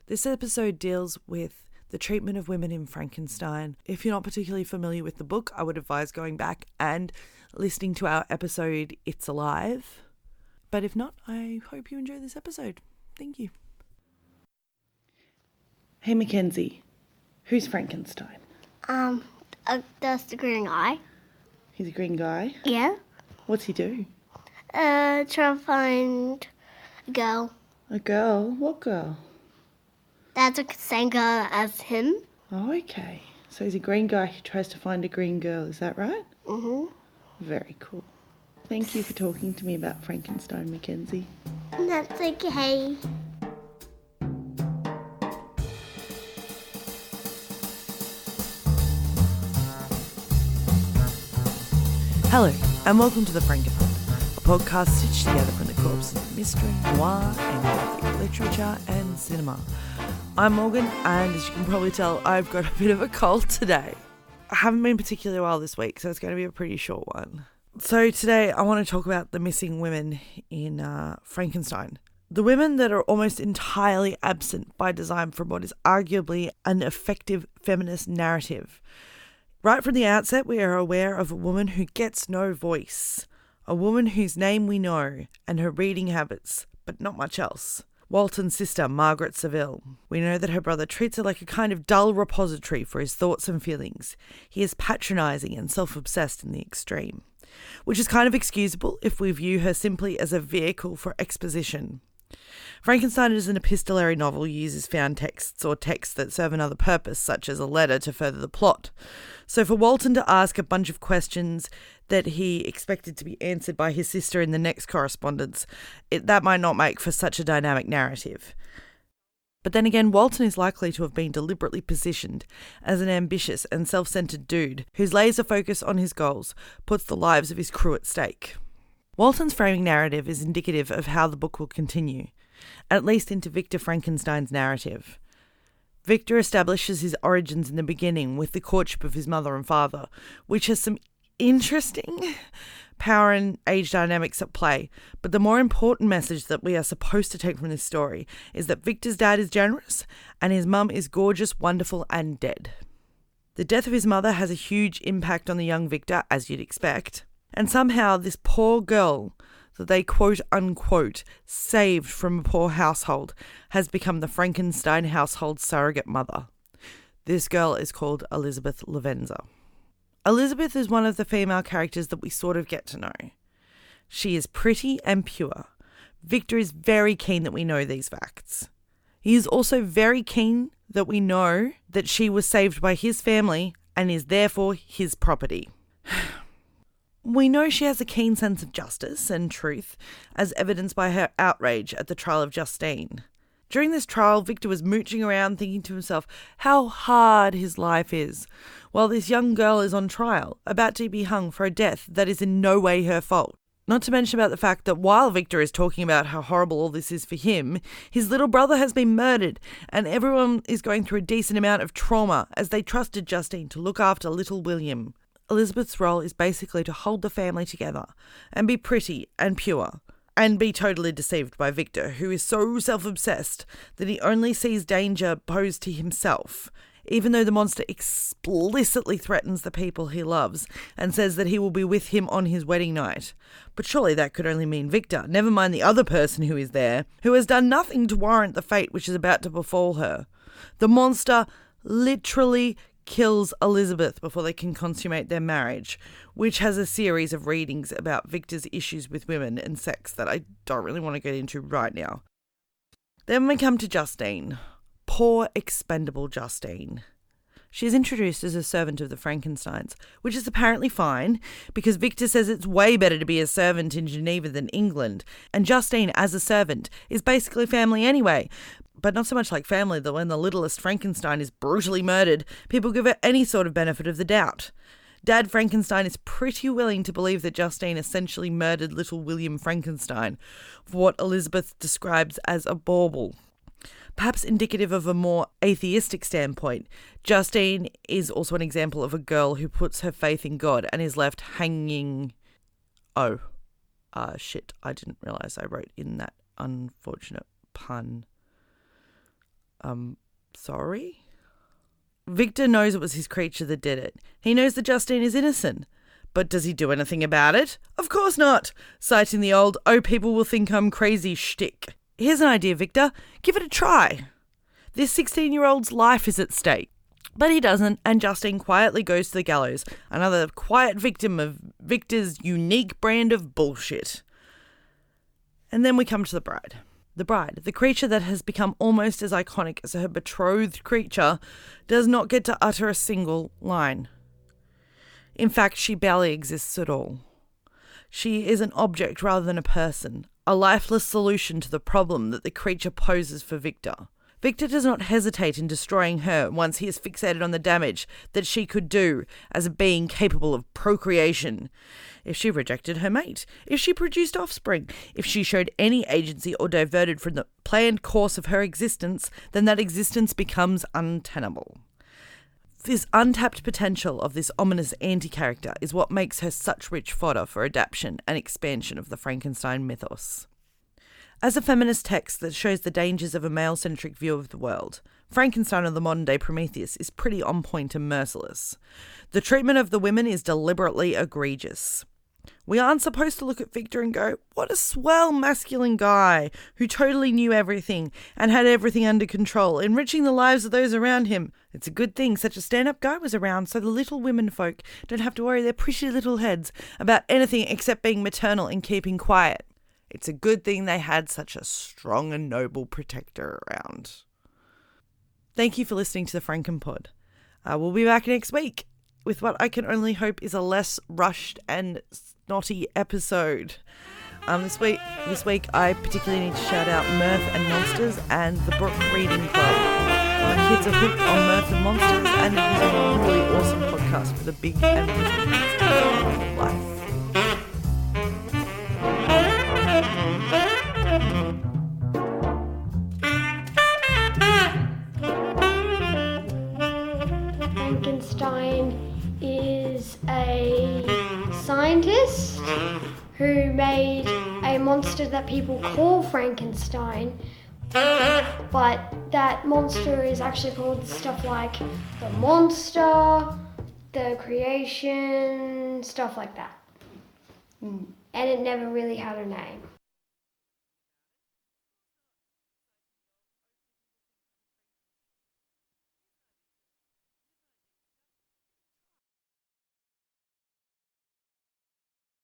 This episode deals with the treatment of women in Frankenstein. If you're not particularly familiar with the book, I would advise going back and listening to our episode, It's Alive. But if not, I hope you enjoy this episode. Thank you. Hey, Mackenzie. Who's Frankenstein? That's the green guy. He's a green guy? Yeah. What's he do? Try to find a girl. A girl? What girl? That's the same girl as him. Oh, okay. So he's a green guy who tries to find a green girl, is that right? Mm-hmm. Very cool. Thank you for talking to me about Frankenstein, Mackenzie. That's okay. Hello, and welcome to the FrankenPod, a podcast stitched together from the corpses of mystery, noir, and gothic literature and cinema. I'm Morgan, and as you can probably tell, I've got a bit of a cold today. I haven't been particularly well this week, so it's going to be a pretty short one. So today I want to talk about the missing women in Frankenstein. The women that are almost entirely absent by design from what is arguably an effective feminist narrative. Right from the outset, we are aware of a woman who gets no voice, a woman whose name we know and her reading habits, but not much else. Walton's sister, Margaret Seville. We know that her brother treats her like a kind of dull repository for his thoughts and feelings. He is patronising and self-obsessed in the extreme, which is kind of excusable if we view her simply as a vehicle for exposition. Frankenstein is an epistolary novel, uses found texts or texts that serve another purpose, such as a letter to further the plot. So for Walton to ask a bunch of questions that he expected to be answered by his sister in the next correspondence, that might not make for such a dynamic narrative. But then again, Walton is likely to have been deliberately positioned as an ambitious and self-centered dude whose laser focus on his goals puts the lives of his crew at stake. Walton's framing narrative is indicative of how the book will continue, at least into Victor Frankenstein's narrative. Victor establishes his origins in the beginning with the courtship of his mother and father, which has some interesting power and age dynamics at play. But the more important message that we are supposed to take from this story is that Victor's dad is generous and his mum is gorgeous, wonderful, and dead. The death of his mother has a huge impact on the young Victor, as you'd expect. And somehow this poor girl that they quote-unquote saved from a poor household has become the Frankenstein household surrogate mother. This girl is called Elizabeth Lavenza. Elizabeth is one of the female characters that we sort of get to know. She is pretty and pure. Victor is very keen that we know these facts. He is also very keen that we know that she was saved by his family and is therefore his property. We know she has a keen sense of justice and truth, as evidenced by her outrage at the trial of Justine. During this trial, Victor was mooching around thinking to himself how hard his life is, while this young girl is on trial, about to be hung for a death that is in no way her fault. Not to mention about the fact that while Victor is talking about how horrible all this is for him, his little brother has been murdered, and everyone is going through a decent amount of trauma as they trusted Justine to look after little William. Elizabeth's role is basically to hold the family together and be pretty and pure and be totally deceived by Victor, who is so self-obsessed that he only sees danger posed to himself, even though the monster explicitly threatens the people he loves and says that he will be with him on his wedding night. But surely that could only mean Victor, never mind the other person who is there, who has done nothing to warrant the fate which is about to befall her. The monster literally kills Elizabeth before they can consummate their marriage, which has a series of readings about Victor's issues with women and sex that I don't really want to get into right now. Then we come to Justine. Poor, expendable Justine. She is introduced as a servant of the Frankensteins, which is apparently fine, because Victor says it's way better to be a servant in Geneva than England, and Justine, as a servant, is basically family anyway. But not so much like family that when the littlest Frankenstein is brutally murdered, people give her any sort of benefit of the doubt. Dad Frankenstein is pretty willing to believe that Justine essentially murdered little William Frankenstein for what Elizabeth describes as a bauble. Perhaps indicative of a more atheistic standpoint, Justine is also an example of a girl who puts her faith in God and is left hanging... shit, I didn't realise I wrote in that unfortunate pun. Sorry? Victor knows it was his creature that did it. He knows that Justine is innocent. But does he do anything about it? Of course not, citing the old, "oh, people will think I'm crazy" shtick. Here's an idea, Victor. Give it a try. This 16-year-old's life is at stake. But he doesn't, and Justine quietly goes to the gallows, another quiet victim of Victor's unique brand of bullshit. And then we come to the bride. The bride, the creature that has become almost as iconic as her betrothed creature, does not get to utter a single line. In fact, she barely exists at all. She is an object rather than a person, a lifeless solution to the problem that the creature poses for Victor. Victor does not hesitate in destroying her once he is fixated on the damage that she could do as a being capable of procreation. If she rejected her mate, if she produced offspring, if she showed any agency or diverted from the planned course of her existence, then that existence becomes untenable. This untapped potential of this ominous anti-character is what makes her such rich fodder for adaptation and expansion of the Frankenstein mythos. As a feminist text that shows the dangers of a male-centric view of the world, Frankenstein, or the modern-day Prometheus, is pretty on point and merciless. The treatment of the women is deliberately egregious. We aren't supposed to look at Victor and go, what a swell masculine guy who totally knew everything and had everything under control, enriching the lives of those around him. It's a good thing such a stand-up guy was around so the little women folk don't have to worry their pretty little heads about anything except being maternal and keeping quiet. It's a good thing they had such a strong and noble protector around. Thank you for listening to the FrankenPod. We'll be back next week with what I can only hope is a less rushed and snotty episode. This week I particularly need to shout out Mirth and Monsters and the Brook Reading Club. My kids are hooked on Mirth and Monsters, and it is a really awesome podcast for the big and little monsters of life. Frankenstein is a scientist who made a monster that people call Frankenstein, but that monster is actually called stuff like the monster, the creation, stuff like that. And it never really had a name.